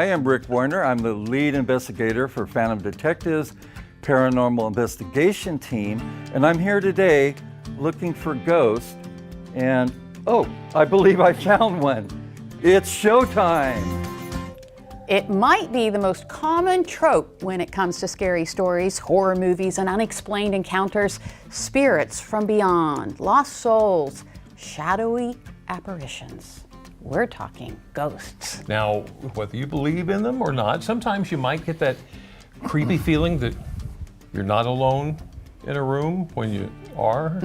I am Rick Warner. I'm the lead investigator for Phantom Detectives Paranormal Investigation Team, and I'm here today looking for ghosts. And oh, I believe I found one. It's showtime. It might be the most common trope when it comes to scary stories, horror movies, and unexplained encounters. Spirits from beyond, lost souls, shadowy apparitions. We're talking ghosts. Now, whether you believe in them or not, sometimes you might get that creepy feeling that you're not alone in a room when you are,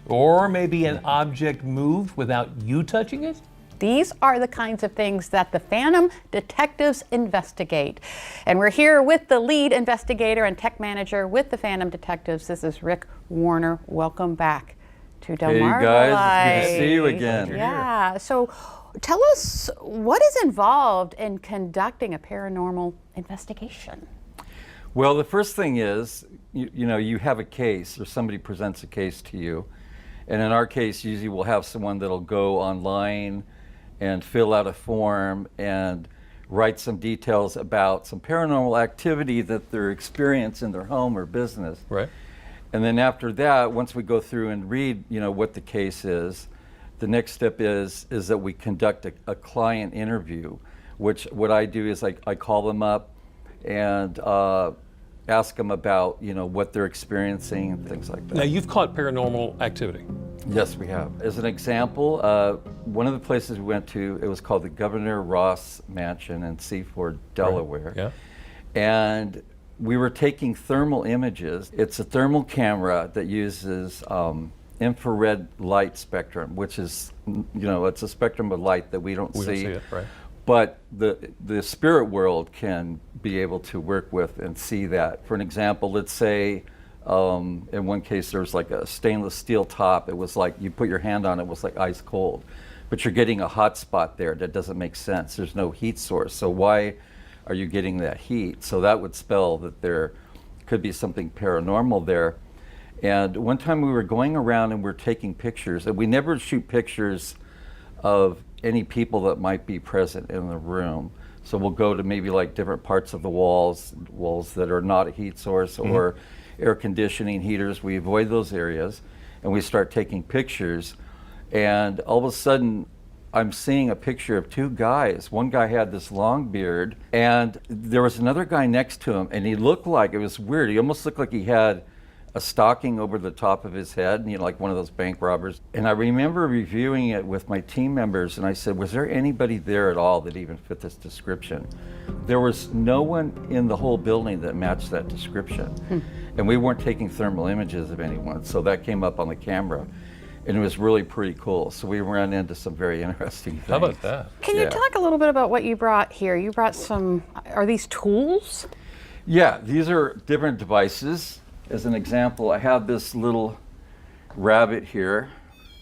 or maybe an object moved without you touching it. These are the kinds of things that the Phantom Detectives investigate. And we're here with the lead investigator and tech manager with the Phantom Detectives. This is Rick Warner. Welcome back to Delmarva Hey guys, Life. it's good to see you again. Yeah, so tell us, what is involved in conducting a paranormal investigation? Well, the first thing is, you have a case, or somebody presents a case to you. And in our case, usually we'll have someone that'll go online and fill out a form and write some details about some paranormal activity that they're experiencing in their home or business. Right. And then after that, once we go through and read, what the case is, the next step is that we conduct a client interview, which what I do is I call them up and ask them about, what they're experiencing and things like that. Now, you've caught paranormal activity. Yes, we have. As an example, one of the places we went to, it was called the Governor Ross Mansion in Seaford, Delaware. Right. Yeah. And we were taking thermal images. It's a thermal camera that uses infrared light spectrum, which is, it's a spectrum of light that we don't see. We don't see it, right. But the spirit world can be able to work with and see that. For an example, let's say in one case there was like a stainless steel top. It was like you put your hand on it, it was like ice cold. But you're getting a hot spot there. That doesn't make sense. There's no heat source. So why are you getting that heat? So that would spell that there could be something paranormal there. And one time we were going around and we're taking pictures, and we never shoot pictures of any people that might be present in the room. So we'll go to maybe like different parts of the walls that are not a heat source or air conditioning heaters. We avoid those areas and we start taking pictures. And all of a sudden I'm seeing a picture of two guys. One guy had this long beard and there was another guy next to him, and he looked like, it was weird, he almost looked like he had a stocking over the top of his head, like one of those bank robbers. And I remember reviewing it with my team members, and I said, was there anybody there at all that even fit this description? There was no one in the whole building that matched that description. And we weren't taking thermal images of anyone, so that came up on the camera. And it was really pretty cool. So we ran into some very interesting things. How about that? Can you talk a little bit about what you brought here? You brought some, are these tools? Yeah, these are different devices. As an example, I have this little rabbit here.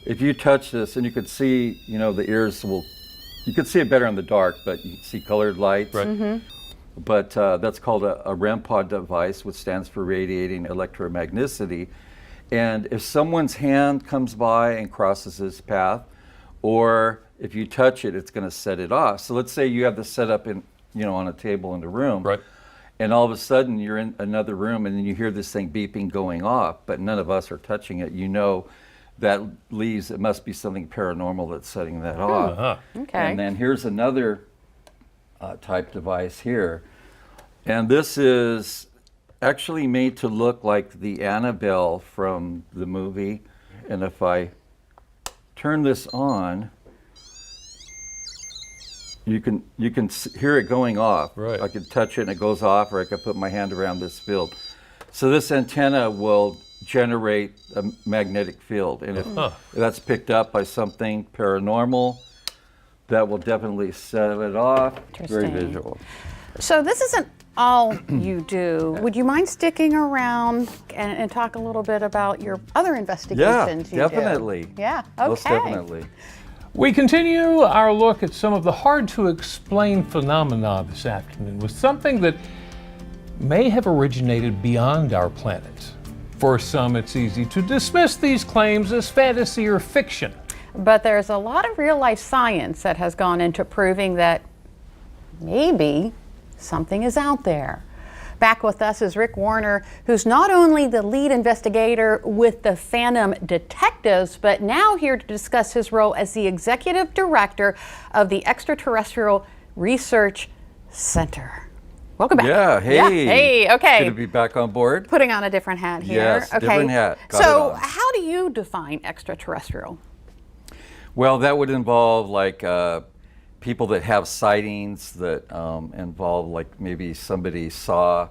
If you touch this, and you could see, the ears you could see it better in the dark, but you can see colored lights. Right. But that's called a REM pod device, which stands for radiating electromagneticity. And if someone's hand comes by and crosses this path, or if you touch it, it's going to set it off. So let's say you have this set up in, on a table in the room. Right. And all of a sudden you're in another room and then you hear this thing beeping going off, but none of us are touching it. That leaves, it must be something paranormal that's setting that off. Okay. And then here's another type device here. And this is actually made to look like the Annabelle from the movie. And if I turn this on, you can hear it going off. Right. I can touch it and it goes off, or I can put my hand around this field. So this antenna will generate a magnetic field, and if that's picked up by something paranormal, that will definitely set it off. Very visual. So this isn't all you do. Would you mind sticking around and talk a little bit about your other investigations you definitely. do? Yeah, okay. Most definitely. We continue our look at some of the hard-to-explain phenomena this afternoon with something that may have originated beyond our planet. For some, it's easy to dismiss these claims as fantasy or fiction. But there's a lot of real-life science that has gone into proving that maybe something is out there. Back with us is Rick Warner, who's not only the lead investigator with the Phantom Detectives, but now here to discuss his role as the executive director of the Extraterrestrial Research Center. Welcome back. Yeah, hey. Yeah, hey, okay. Good to be back on board. Putting on a different hat here. Yes, okay. different hat. Got So it on. how do you define extraterrestrial? Well, that would involve like people that have sightings that involve like maybe somebody saw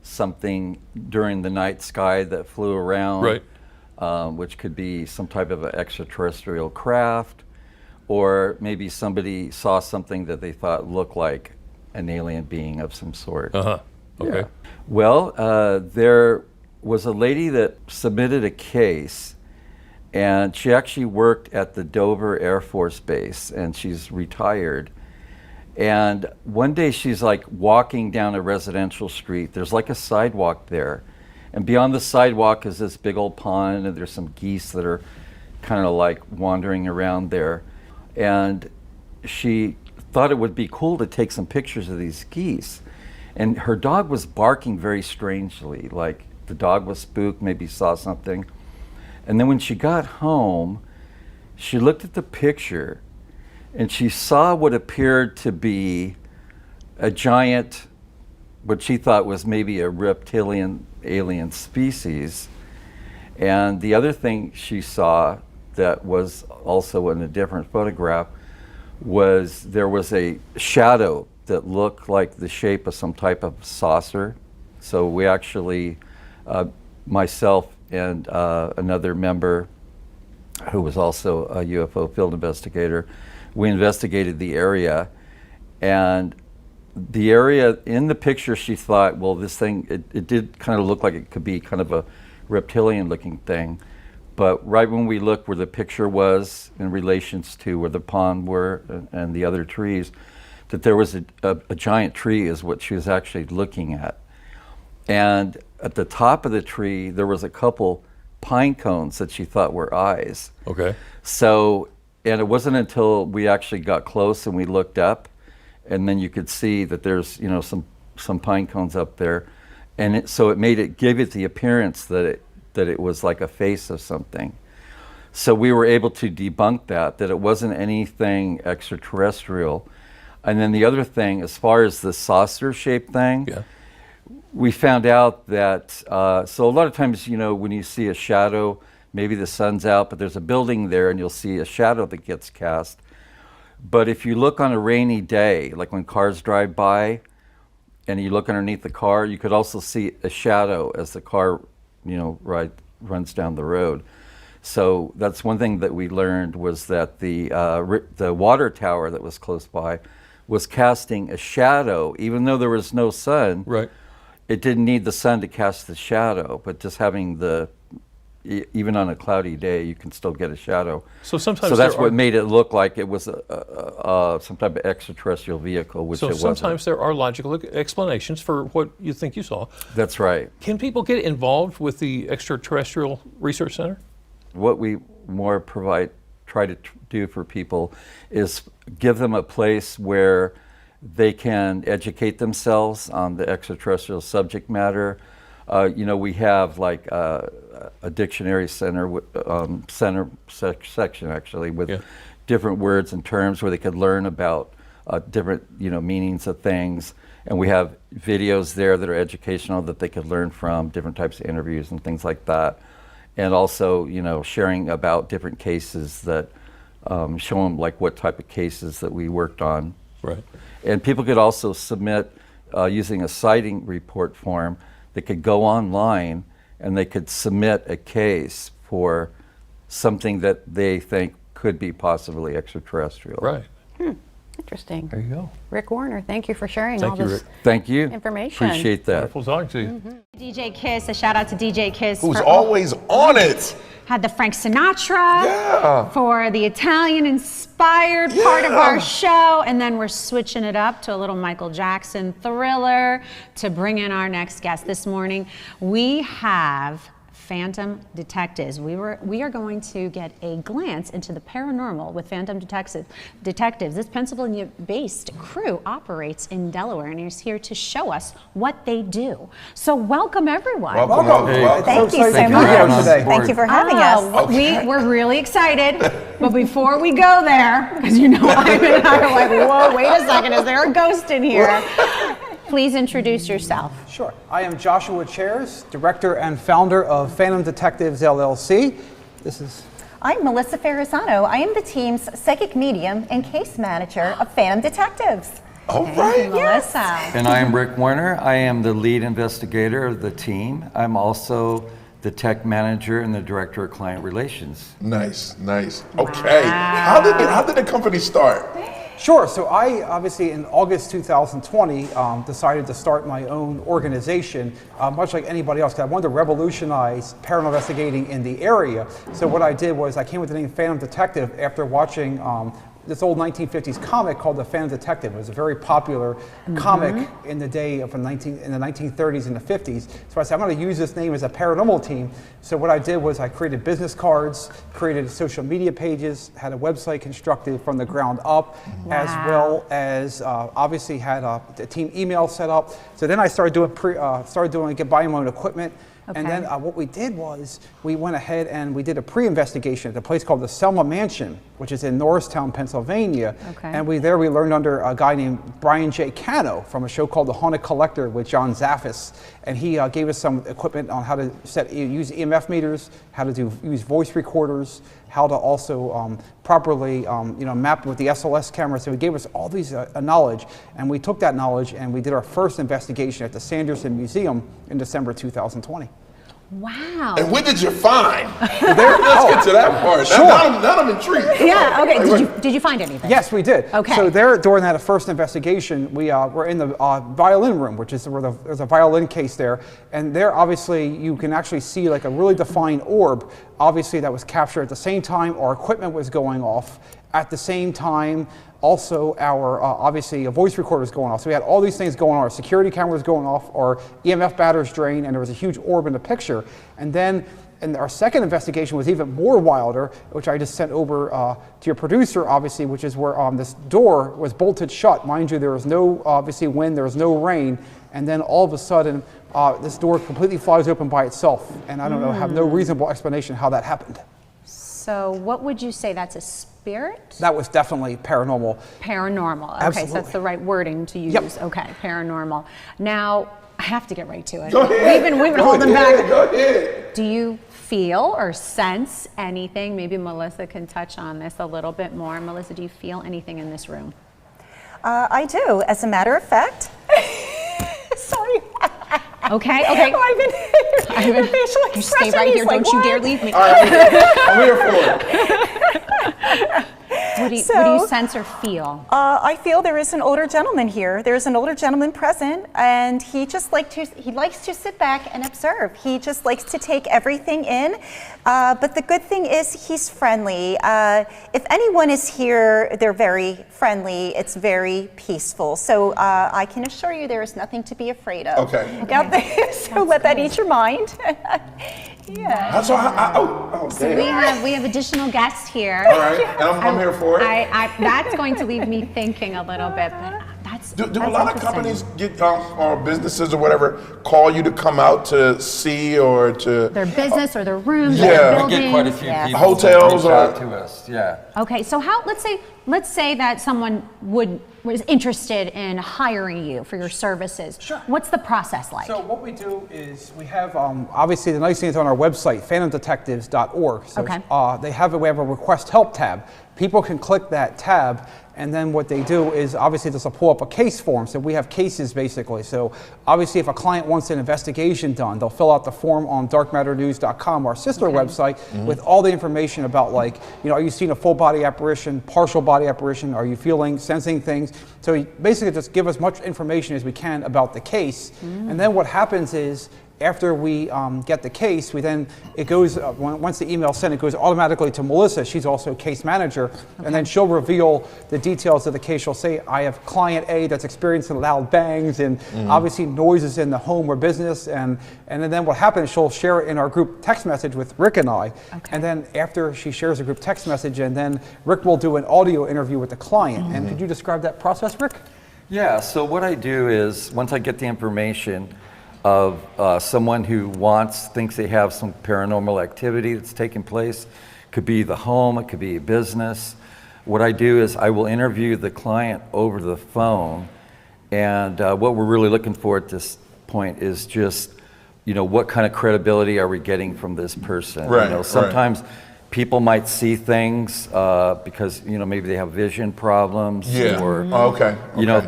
something during the night sky that flew around, Right. Which could be some type of an extraterrestrial craft, or maybe somebody saw something that they thought looked like an alien being of some sort. Uh-huh. Okay. Yeah. Well, there was a lady that submitted a case, and she actually worked at the Dover Air Force Base, and she's retired. And one day she's like walking down a residential street. There's like a sidewalk there. And beyond the sidewalk is this big old pond, and there's some geese that are kind of like wandering around there. And she thought it would be cool to take some pictures of these geese. And her dog was barking very strangely, like the dog was spooked, maybe saw something. And then when she got home, she looked at the picture and she saw what appeared to be a giant, what she thought was maybe a reptilian alien species. And the other thing she saw that was also in a different photograph was there was a shadow that looked like the shape of some type of saucer. So we actually, myself and another member who was also a UFO field investigator, we investigated the area. And the area in the picture, she thought, well, this thing, it did kind of look like it could be kind of a reptilian looking thing. But right when we looked where the picture was in relations to where the pond were and the other trees, that there was a giant tree is what she was actually looking at. And at the top of the tree, there was a couple pine cones that she thought were eyes. Okay. So, and it wasn't until we actually got close and we looked up, and then you could see that there's, you know, some pine cones up there. And so it made it, gave it the appearance that it was like a face of something. So we were able to debunk that it wasn't anything extraterrestrial. And then the other thing, as far as the saucer-shaped thing, Yeah. we found out that, so a lot of times, you know, when you see a shadow, maybe the sun's out, but there's a building there and you'll see a shadow that gets cast. But if you look on a rainy day, like when cars drive by and you look underneath the car, you could also see a shadow as the car, you know, runs down the road. So that's one thing that we learned, was that the water tower that was close by was casting a shadow, even though there was no sun. Right. It didn't need the sun to cast the shadow, but just having even on a cloudy day, you can still get a shadow. So sometimes So that's there what are, made it look like it was some type of extraterrestrial vehicle, which so it wasn't. sometimes there are logical explanations for what you think you saw. That's right. Can people get involved with the Extraterrestrial Research Center? What we more try to do for people is give them a place where they can educate themselves on the extraterrestrial subject matter. You know, we have like a dictionary center, section actually, with different words and terms where they could learn about different, you know, meanings of things. And we have videos there that are educational that they could learn from, different types of interviews and things like that. And also, you know, sharing about different cases that show them like what type of cases that we worked on. Right. And people could also submit using a sighting report form. They could go online and they could submit a case for something that they think could be possibly extraterrestrial. Right. Interesting. There you go. Rick Warner, thank you for sharing Thank all you, this Rick. Thank you. information. Appreciate that. Wonderful talking to you. DJ Kiss, a shout out to DJ Kiss. Who's for always on it. had the Frank Sinatra Yeah. for the Italian-inspired part of our show, and then we're switching it up to a little Michael Jackson Thriller to bring in our next guest this morning. We have Phantom Detectives. We are going to get a glance into the paranormal with Phantom Detectives. This Pennsylvania-based crew operates in Delaware and is here to show us what they do. So welcome, everyone. Welcome. Thank you so Thank you much. for having us Thank aboard. you for having us. We're really excited, but before we go there, because you know I and I are like, whoa, wait a second, is there a ghost in here? Please introduce yourself. Sure. I am Joshua Chairs, director and founder of Phantom Detectives LLC. I'm Melissa Ferrazano. I am the team's psychic medium and case manager of Phantom Detectives. All right. Melissa. And I am Rick Werner. I am the lead investigator of the team. I'm also the tech manager and the director of client relations. Nice. Okay. How did the company start? Sure. So I obviously in August 2020 decided to start my own organization, much like anybody else, because I wanted to revolutionize paranormal investigating in the area. So what I did was I came with the name Phantom Detective after watching this old 1950s comic called The Phantom Detective. It was a very popular comic in the day of in the 1930s and the 50s. So I said, I'm going to use this name as a paranormal team. So what I did was I created business cards, created social media pages, had a website constructed from the ground up, as well as obviously had the team email set up. So then I started doing buying my own equipment. Okay. And then what we did was we went ahead and we did a pre-investigation at a place called the Selma Mansion, which is in Norristown, Pennsylvania. Okay. And we learned under a guy named Brian J. Cano from a show called The Haunted Collector with John Zaffis. And he gave us some equipment on how to use EMF meters, how to use voice recorders, how to also properly map with the SLS camera. So he gave us all these knowledge, and we took that knowledge and we did our first investigation at the Sanderson Museum in December 2020. Wow. And what did you find? Let's get to that part. Sure. Now I'm intrigued. Yeah, okay. Did you find anything? Yes, we did. Okay. So during that first investigation, we were in the violin room, which is where there's a violin case there. And there, obviously, you can actually see like a really defined orb, obviously, that was captured at the same time our equipment was going off. At the same time, also our, obviously, a voice recorder was going off. So we had all these things going on. Our security camera was going off, our EMF batteries drained, and there was a huge orb in the picture. And then our second investigation was even more wilder, which I just sent over to your producer, obviously, which is where this door was bolted shut. Mind you, there was no, obviously, wind, there was no rain. And then all of a sudden, this door completely flies open by itself. And I don't know, have no reasonable explanation how that happened. So what would you say, that's a spirit? That was definitely paranormal. Paranormal. Okay, Absolutely. so that's the right wording to use. Yep. Okay, paranormal. Now, I have to get right to it. Go ahead. We've been holding back. Go ahead. Do you feel or sense anything? Maybe Melissa can touch on this a little bit more. Melissa, do you feel anything in this room? I do. As a matter of fact. Sorry. Okay. I've been facial You stay right here. Don't you dare leave me. All right, I'm here for it. What do you sense or feel? I feel there is an older gentleman here. There's an older gentleman present, and he likes to sit back and observe. He just likes to take everything in. But the good thing is he's friendly. If anyone is here, they're very friendly. It's very peaceful. So I can assure you there is nothing to be afraid of. Okay. Out there. So let that ease your mind. Yeah. That's all. So we have additional guests here. All right, and I'm here for it. That's going to leave me thinking a little bit. But that's Do that's a lot of interesting. companies get or businesses or whatever call you to come out to see or to Their business or their rooms, Yeah. their We get quite a few buildings. people Hotels that reach out or- to us. Yeah. Okay, so let's say that someone was interested in hiring you for your services. Sure. What's the process like? So what we do is we have, obviously the nice thing is on our website, phantomdetectives.org. So Okay. we have a request help tab. People can click that tab, and then what they do is obviously this will pull up a case form. So we have cases basically. So obviously if a client wants an investigation done, they'll fill out the form on darkmatternews.com, our sister website, with all the information about like, are you seeing a full body apparition, partial body apparition, are you sensing things? So basically just give us much information as we can about the case. And then what happens is after we get the case, it goes, once the email's sent, it goes automatically to Melissa. She's also case manager. And then she'll reveal the details of the case. She'll say, I have client A that's experiencing loud bangs and obviously noises in the home or business. And then what happens, she'll share it in our group text message with Rick and I. And then after she shares a group text message, and then Rick will do an audio interview with the client. And could you describe that process, Rick? Yeah, so what I do is, once I get the information of someone who thinks they have some paranormal activity that's taking place, could be the home, it could be a business. What I do is I will interview the client over the phone, and what we're really looking for at this point is just, what kind of credibility are we getting from this person? Right, sometimes people might see things because maybe they have vision problems, or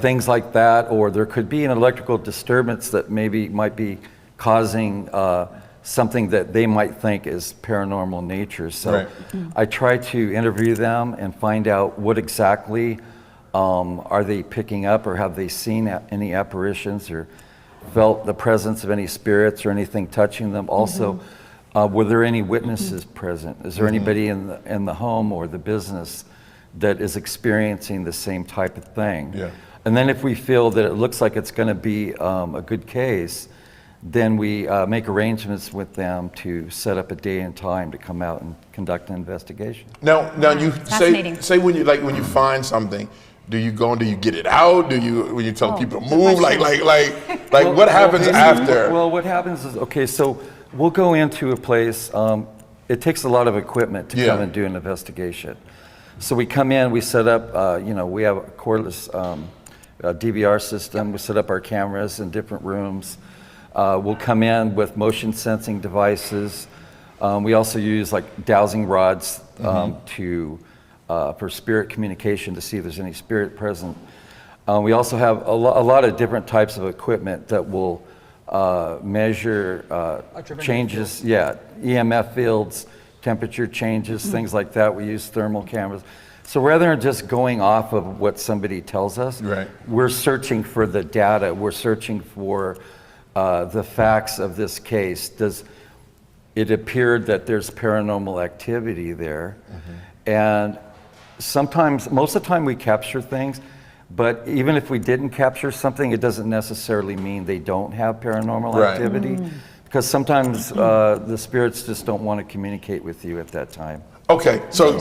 things like that, or there could be an electrical disturbance that might be causing something that they might think is paranormal nature. So I try to interview them and find out what exactly are they picking up, or have they seen any apparitions or felt the presence of any spirits or anything touching them. Also, were there any witnesses present? Is there anybody in the home or the business that is experiencing the same type of thing? Yeah. And then if we feel that it looks like it's going to be a good case, then we make arrangements with them to set up a day and time to come out and conduct an investigation. Now you say when you find something, do you go and do you get it out? When you tell people to move? Like what happens after? Well, what happens is, so we'll go into a place. It takes a lot of equipment to come and do an investigation. So we come in, we set up, we have a cordless DVR system. We set up our cameras in different rooms. We'll come in with motion sensing devices. We also use like dowsing rods for spirit communication to see if there's any spirit present. We also have a lot of different types of equipment that will measure changes, EMF fields, temperature changes, things like that. We use thermal cameras. So rather than just going off of what somebody tells us, we're searching for the data. We're searching for the facts of this case. Does it appear that there's paranormal activity there? And sometimes, most of the time we capture things, but even if we didn't capture something, it doesn't necessarily mean they don't have paranormal activity, because sometimes the spirits just don't want to communicate with you at that time. Okay, so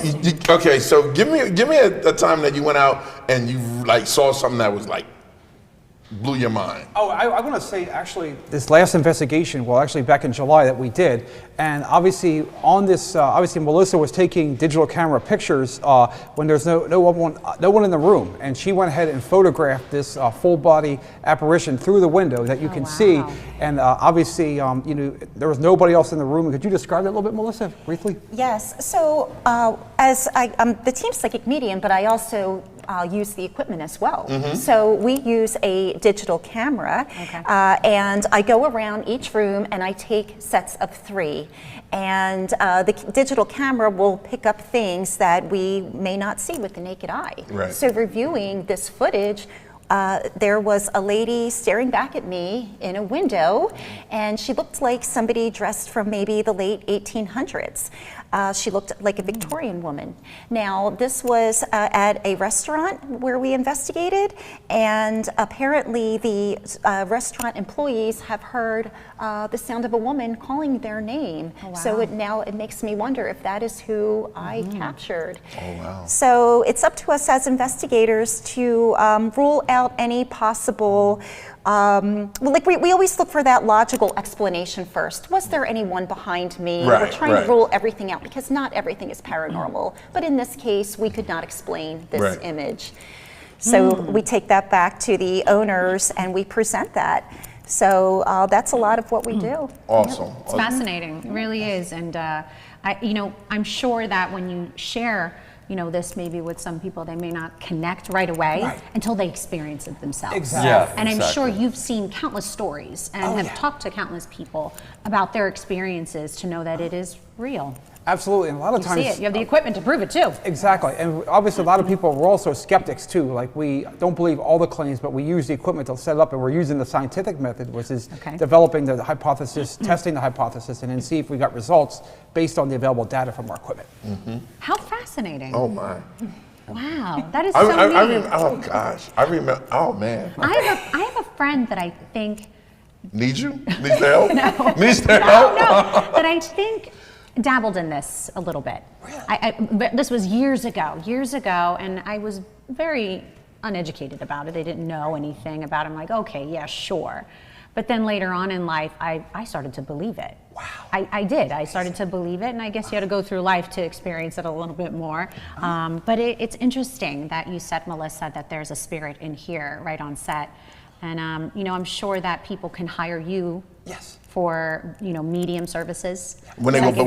give me a time that you went out and you saw something that was blew your mind. Oh, I want to say actually this last investigation, actually back in July that we did, and obviously on this, Melissa was taking digital camera pictures when there's no one in the room, and she went ahead and photographed this full body apparition through the window that you can see, and obviously there was nobody else in the room. Could you describe that a little bit, Melissa, briefly? Yes. So as I'm the team psychic medium, but I also use the equipment as well. So we use a digital camera, and I go around each room and I take sets of 3. And the digital camera will pick up things that we may not see with the naked eye. So reviewing this footage, there was a lady staring back at me in a window, and she looked like somebody dressed from maybe the late 1800s. She looked like a Victorian woman. Now, this was at a restaurant where we investigated, and apparently the restaurant employees have heard the sound of a woman calling their name. So it makes me wonder if that is who I captured. So it's up to us as investigators to rule out any possible we always look for that logical explanation first. Was there anyone behind me? We're trying to rule everything out because not everything is paranormal. But in this case, we could not explain this image. So we take that back to the owners and we present that. So that's a lot of what we do. Awesome. It's fascinating. It really is. And I'm sure that when you share this maybe with some people, they may not connect right away until they experience it themselves. Exactly. And I'm sure you've seen countless stories and have talked to countless people about their experiences to know that it is real. Absolutely, and a lot of times See it. You have the equipment to prove it too. Exactly, and obviously a lot of people were also skeptics too. Like, we don't believe all the claims, but we use the equipment to set it up, and we're using the scientific method, which is developing the hypothesis, testing the hypothesis, and then see if we got results based on the available data from our equipment. How fascinating. Oh my. Wow, that is so neat. Oh gosh, I remember. Oh man. I have a friend that I think Need you? Needs their help? No. Needs their help? No, that I think dabbled in this a little bit. But this was years ago, and I was very uneducated about it. I didn't know anything about it. I'm like, okay, yeah, sure. But then later on in life, I started to believe it. Wow. I did. I started to believe it, and I guess you had to go through life to experience it a little bit more. But it's interesting that you said, Melissa, that there's a spirit in here right on set. And you know, I'm sure that people can hire you for, you know, medium services. When they go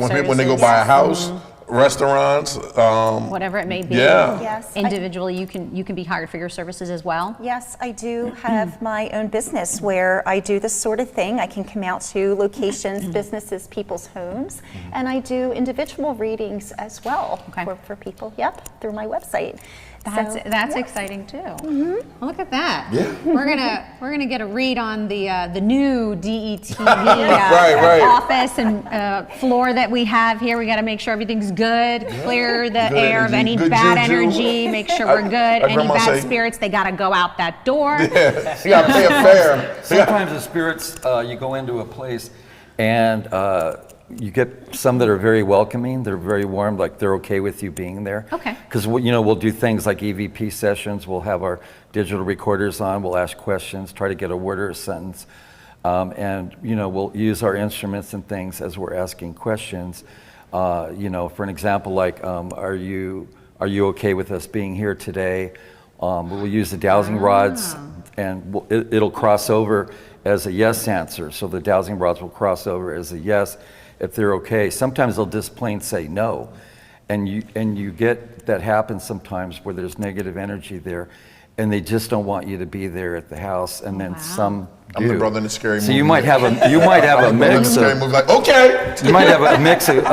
buy a house, restaurants, whatever it may be. Yes. Individually, you can be hired for your services as well. Yes, I do have my own business where I do this sort of thing. I can come out to locations, businesses, people's homes, and I do individual readings as well for people. Yep, through my website. That's exciting too. Well, look at that. Yeah. We're gonna get a read on the new DETV office and floor that we have here. We got to make sure everything's good, clear the air of any bad energy, make sure we're good. Any bad spirits, they got to go out that door. Yeah, you got to pay a fare. Sometimes the spirits, you go into a place and you get some that are very welcoming, they're very warm, like they're okay with you being there. Okay. Because we'll do things like EVP sessions, we'll have our digital recorders on, we'll ask questions, try to get a word or a sentence, and we'll use our instruments and things as we're asking questions. For an example, like, are you okay with us being here today? We'll use the dowsing rods, and it'll cross over as a yes answer. So the dowsing rods will cross over as a yes if they're okay. Sometimes they'll just plain say no, and you get that happens sometimes where there's negative energy there, and they just don't want you to be there at the house. And then some do. I'm the brother in the scary movie. So you might have a mix of like, okay. You might have a mix of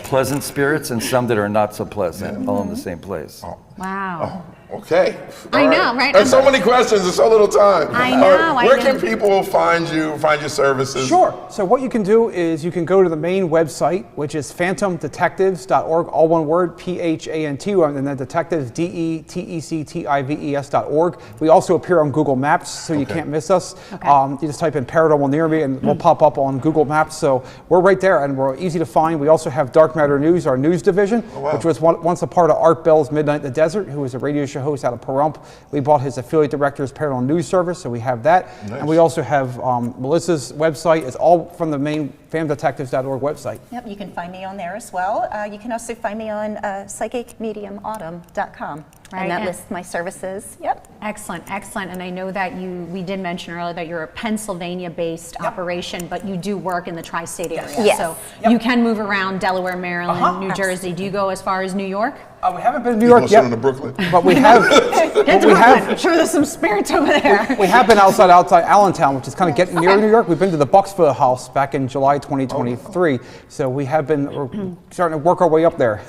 pleasant spirits and some that are not so pleasant, all in the same place. Wow. Okay. I know, right? There's so many questions. There's so little time. I know. Where can people find you, find your services? Sure. So what you can do is you can go to the main website, which is phantomdetectives.org, all one word, PHANT, and then detectives, DETECTIVES.org. We also appear on Google Maps, so you can't miss us. You just type in Paranormal Near Me, and we'll pop up on Google Maps. So we're right there, and we're easy to find. We also have Dark Matter News, our news division, which was once a part of Art Bell's Midnight in the Desert, who was a radio show host out of Pahrump. We bought his affiliate director's Paranormal News Service, so we have that. Nice. And we also have Melissa's website. It's all from the main phantomdetectives.org website. Yep, you can find me on there as well. You can also find me on psychicmediumautumn.com. Right. And that lists my services. Yep. Excellent. And I know that we did mention earlier that you're a Pennsylvania-based operation, but you do work in the tri-state area. Yes. So you can move around Delaware, Maryland, New Jersey. Do you go as far as New York? We haven't been to New York yet, to Brooklyn. But we have. I'm sure there's some spirits over there. We have been outside Allentown, which is kind of getting near New York. We've been to the Bucksville House back in July 2023, so we have been starting to work our way up there.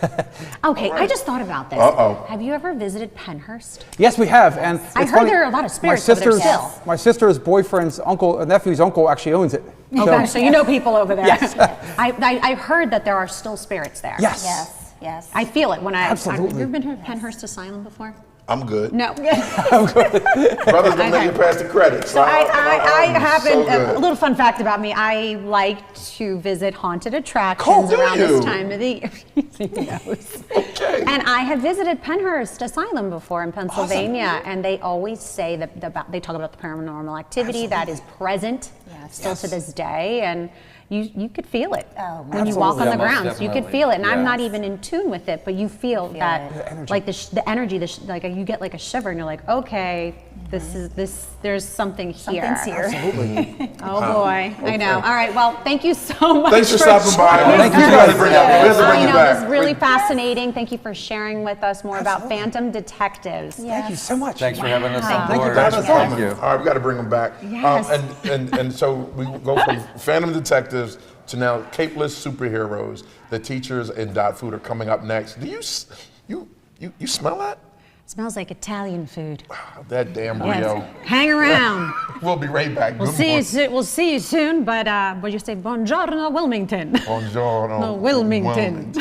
Okay, I just thought about this. Have you ever visited Pennhurst? Yes, we have, and I heard there are a lot of spirits over there still. My sister's boyfriend's nephew's uncle actually owns it. Okay, so you know people over there. Yes. I've heard that there are still spirits there. Yes. Yes. I feel it when Absolutely. Have you ever been to Pennhurst Asylum before? I'm good. No. Brothers don't let you pass the credits. So I happen, a little fun fact about me, I like to visit haunted attractions around this time of the year. Okay. And I have visited Pennhurst Asylum before in Pennsylvania, and they always say that they talk about the paranormal activity that is present still to this day, and you could feel it when you walk on the grounds. You could feel it, and I'm not even in tune with it, but you feel that, like the energy, like you get like a shiver, and you're like, okay, there's something here. Something's here. Absolutely. Oh boy, I know. All right, well, thank you so much. Thanks for stopping by. Thank you. We have to bring you back. It was really fascinating. Thank you for sharing with us more about Phantom Detectives. Thank you so much. Thanks for having us on Thank you, board. guys. All right, we got to bring them back. Yes. And so we go from Phantom Detectives to now capeless superheroes. The teachers in Dot Food are coming up next. Do you smell that? Smells like Italian food. That damn brio. Yes. Hang around. We'll be right back. We'll see you soon, but you say buongiorno Wilmington. Buongiorno. No, Wilmington.